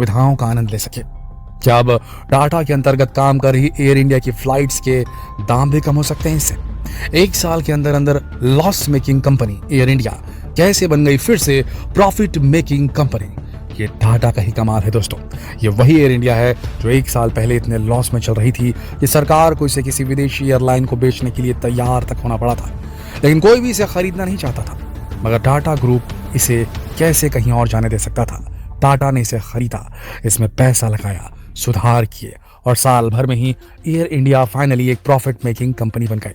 सुविधाओं का आनंद ले सके। क्या अब टाटा के अंतर्गत काम कर रही एयर इंडिया की फ्लाइट्स के दाम भी कम हो सकते हैं इससे? एक साल के अंदर अंदर loss making company air India कैसे बन गई फिर से प्रॉफिट मेकिंग कंपनी? ये टाटा का ही कमाल है दोस्तों। ये वही एयर इंडिया है जो एक साल पहले इतने लॉस में चल रही थी कि सरकार को इसे किसी विदेशी एयरलाइन को बेचने के लिए तैयार तक होना पड़ा था, लेकिन कोई भी इसे खरीदना नहीं चाहता था। मगर टाटा ग्रुप इसे कैसे कहीं और जाने दे सकता था? टाटा ने इसे खरीदा, इसमें पैसा लगाया, सुधार किए और साल भर में ही एयर इंडिया फाइनली एक प्रॉफिट मेकिंग कंपनी बन गई।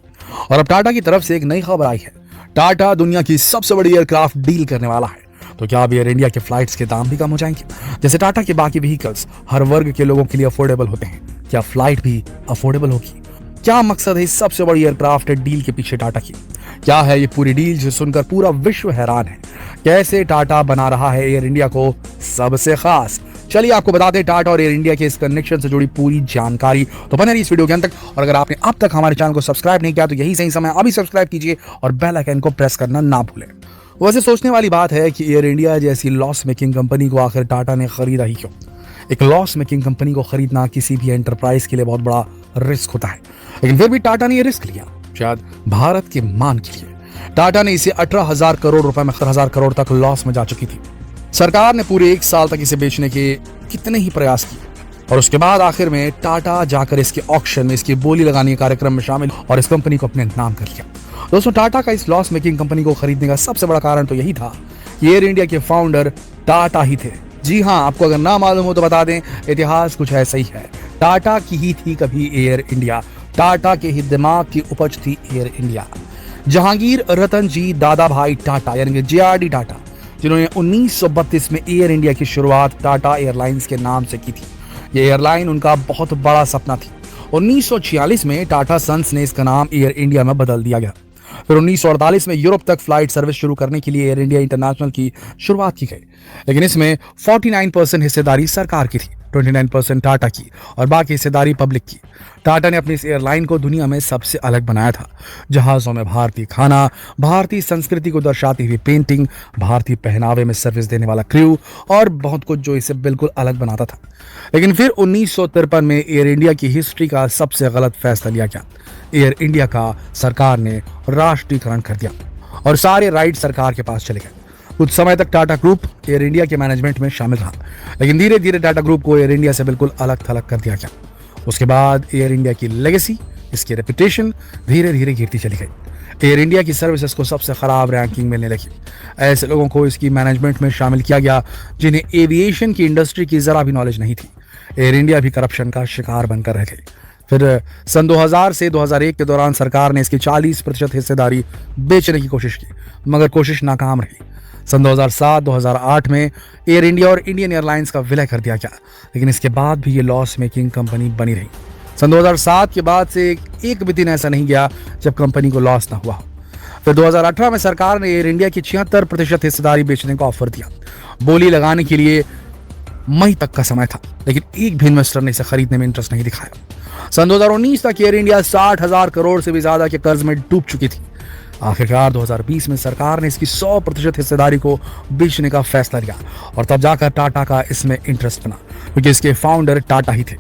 और अब टाटा की तरफ से एक नई खबर आई है। टाटा दुनिया की सबसे बड़ी एयरक्राफ्ट डील करने वाला है। तो क्या अब एयर इंडिया के फ्लाइट्स के दाम भी कम हो जाएंगे? जैसे टाटा के बाकी व्हीकल्स हर वर्ग के लोगों के लिए अफोर्डेबल होते हैं, क्या फ्लाइट भी अफोर्डेबल होगी? क्या मकसद है इस सबसे बड़ी एयरक्राफ्ट डील के पीछे टाटा की? क्या है ये पूरी डील जो सुनकर पूरा विश्व हैरान है? कैसे टाटा बना रहा है एयर इंडिया को सबसे खास? चलिए आपको बता दें टाटा और एयर इंडिया के इस कनेक्शन से जुड़ी पूरी जानकारी। तो बने रहिए इस वीडियो के अंत तक, और अगर आपने अब तक हमारे चैनल को सब्सक्राइब नहीं किया तो यही सही समय, अभी सब्सक्राइब कीजिए और बेल आइकन को प्रेस करना ना भूलें। वैसे सोचने वाली बात है कि एयर इंडिया जैसी लॉस मेकिंग कंपनी को आखिर टाटा ने खरीदा ही क्यों? एक लॉस मेकिंग कंपनी को खरीदना किसी भी एंटरप्राइज के लिए बहुत बड़ा रिस्क होता है, लेकिन फिर भी टाटा ने यह रिस्क लिया, शायद भारत के मान के लिए। टाटा ने इसे 18,000 करोड़ रुपए में 18,000 करोड़ तक लॉस में जा चुकी थी। सरकार ने पूरे एक साल तक इसे बेचने के कितने ही प्रयास किए, और उसके बाद आखिर में टाटा जाकर इसके ऑक्शन में, इसकी बोली लगाने के कार्यक्रम में शामिल और इस कंपनी को अपने नाम कर लिया। दोस्तों, टाटा का इस लॉस मेकिंग कंपनी को खरीदने का सबसे बड़ा कारण तो यही था कि एयर इंडिया के फाउंडर टाटा ही थे। जी हाँ, आपको अगर ना मालूम हो तो बता दें, इतिहास कुछ ऐसा ही है। टाटा की ही थी कभी एयर इंडिया, टाटा के ही दिमाग की उपज थी एयर इंडिया। जहांगीर रतन जी दादा भाई टाटा यानी कि JRD टाटा, जिन्होंने 1932 में एयर इंडिया की शुरुआत टाटा एयरलाइंस के नाम से की थी। ये एयरलाइन उनका बहुत बड़ा सपना थी। 1946 में टाटा सन्स ने इसका नाम एयर इंडिया में बदल दिया गया। फिर 1948 में यूरोप तक फ्लाइट सर्विस शुरू करने के लिए एयर इंडिया इंटरनेशनल की शुरुआत की गई, लेकिन इसमें 49% हिस्सेदारी सरकार की थी, 29% टाटा की और बाकी हिस्सेदारी पब्लिक की। टाटा ने अपनी इस एयरलाइन को दुनिया में सबसे अलग बनाया था। जहाजों में भारतीय खाना, भारतीय संस्कृति को दर्शाती हुई पेंटिंग, भारतीय पहनावे में सर्विस देने वाला क्रू और बहुत कुछ जो इसे बिल्कुल अलग बनाता था। लेकिन फिर 1953 में एयर इंडिया की हिस्ट्री का सबसे गलत फैसला लिया गया। एयर इंडिया का सरकार ने राष्ट्रीयकरण कर दिया और सारे राइट सरकार के पास चले गए। कुछ समय तक टाटा ग्रुप एयर इंडिया के मैनेजमेंट में शामिल रहा, लेकिन धीरे धीरे टाटा ग्रुप को एयर इंडिया से बिल्कुल अलग थलग कर दिया गया। उसके बाद एयर इंडिया की लेगेसी, इसकी रेपुटेशन धीरे धीरे गिरती चली गई। एयर इंडिया की सर्विसेज को सबसे खराब रैंकिंग मिलने लगी। ऐसे लोगों को इसकी मैनेजमेंट में शामिल किया गया जिन्हें एविएशन की इंडस्ट्री की जरा भी नॉलेज नहीं थी। एयर इंडिया भी करप्शन का शिकार बनकर रह गई। फिर सन 2000 से 2001 के दौरान सरकार ने इसकी 40% हिस्सेदारी बेचने की कोशिश की, मगर कोशिश नाकाम रही। सन 2007-2008 में एयर इंडिया और इंडियन एयरलाइंस का विलय कर दिया गया, लेकिन इसके बाद भी ये लॉस मेकिंग कंपनी बनी रही। सन 2007 के बाद से एक भी दिन ऐसा नहीं गया जब कंपनी को लॉस ना हुआ हो। फिर 2018 में सरकार ने एयर इंडिया की 76% हिस्सेदारी बेचने का ऑफर दिया। बोली लगाने के लिए मई तक का समय था, लेकिन एक भी इन्वेस्टर ने इसे खरीदने में इंटरेस्ट नहीं दिखाया। सन 2019 तक एयर इंडिया 60,000 करोड़ से भी ज्यादा के कर्ज में डूब चुकी थी। आखिरकार 2020 में सरकार ने इसकी 100% हिस्सेदारी को बेचने का फैसला लिया और तब जाकर टाटा का इसमें इंटरेस्ट बना, क्योंकि इसके फाउंडर टाटा ही थे।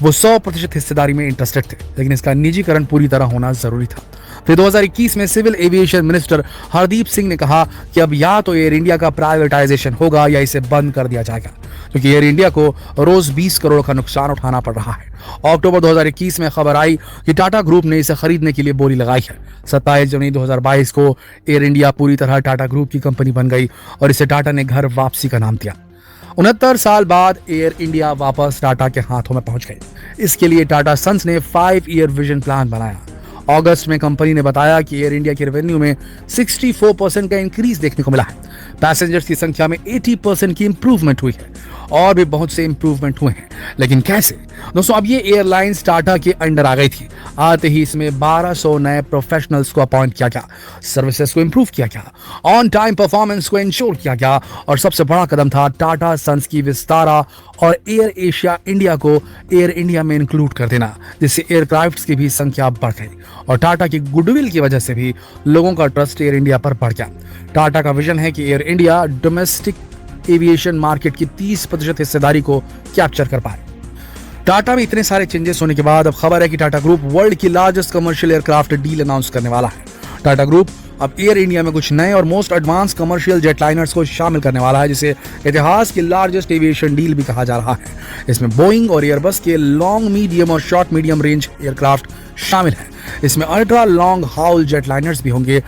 वो 100% हिस्सेदारी में इंटरेस्टेड थे, लेकिन इसका निजीकरण पूरी तरह होना जरूरी था। फिर 2021 में civil aviation minister Hardeep Singh ने कहा कि अब या तो एयर इंडिया का प्राइवेटाइजेशन होगा या इसे बंद कर दिया जाएगा, क्योंकि एयर इंडिया को रोज 20 करोड़ का नुकसान उठाना पड़ रहा है। अक्टूबर 2021 में खबर आई कि टाटा ग्रुप ने इसे खरीदने के लिए बोली लगाई है। 27 जनवरी 2022 को एयर इंडिया पूरी तरह टाटा ग्रुप की कंपनी बन गई और इसे टाटा ने घर वापसी का नाम दिया। 69 साल बाद एयर इंडिया वापस टाटा के हाथों में पहुंच गई। इसके लिए टाटा सन्स ने 5 ईयर विजन प्लान बनाया। अगस्त में कंपनी ने बताया कि एयर इंडिया के रेवेन्यू में 64% का इंक्रीज देखने को मिला है। पैसेंजर्स की संख्या में 80% की इंप्रूवमेंट हुई है और भी बहुत से इंप्रूवमेंट हुए हैं। लेकिन कैसे? दोस्तों, अब ये एयरलाइंस टाटा के अंडर आ गई थी। आते ही इसमें 1200 नए प्रोफेशनल्स को अपॉइंट किया गया, सर्विसेज को इंप्रूव किया गया, ऑन टाइम परफॉर्मेंस को इंश्योर किया गया और सबसे बड़ा कदम था टाटा सन्स की विस्तारा और एयर एशिया इंडिया को एयर इंडिया में इंक्लूड कर देना, जिससे एयरक्राफ्ट्स की भी संख्या बढ़ गई और टाटा की गुडविल की वजह से भी लोगों का ट्रस्ट एयर इंडिया पर बढ़ गया। टाटा का विजन है कि air India domestic aviation market की 30% हिस्सेदारी को कैप्चर कर पाए। टाटा में इतने सारे चेंजेस होने के बाद अब खबर है कि टाटा ग्रुप वर्ल्ड की largest commercial aircraft deal announce करने वाला है। टाटा ग्रुप अब एयर इंडिया में कुछ नए और मोस्ट एडवांस कमर्शियल जेटलाइनर्स को शामिल करने वाला है, जिसे इतिहास की लार्जेस्ट एविएशन डील भी कहा जा रहा है। इसमें बोइंग और एयरबस के लॉन्ग, मीडियम और शॉर्ट मीडियम रेंज एयरक्राफ्ट शामिल हैं। इसमें अल्ट्रा लॉन्ग हाउल जेटलाइनर्स भी होंगे,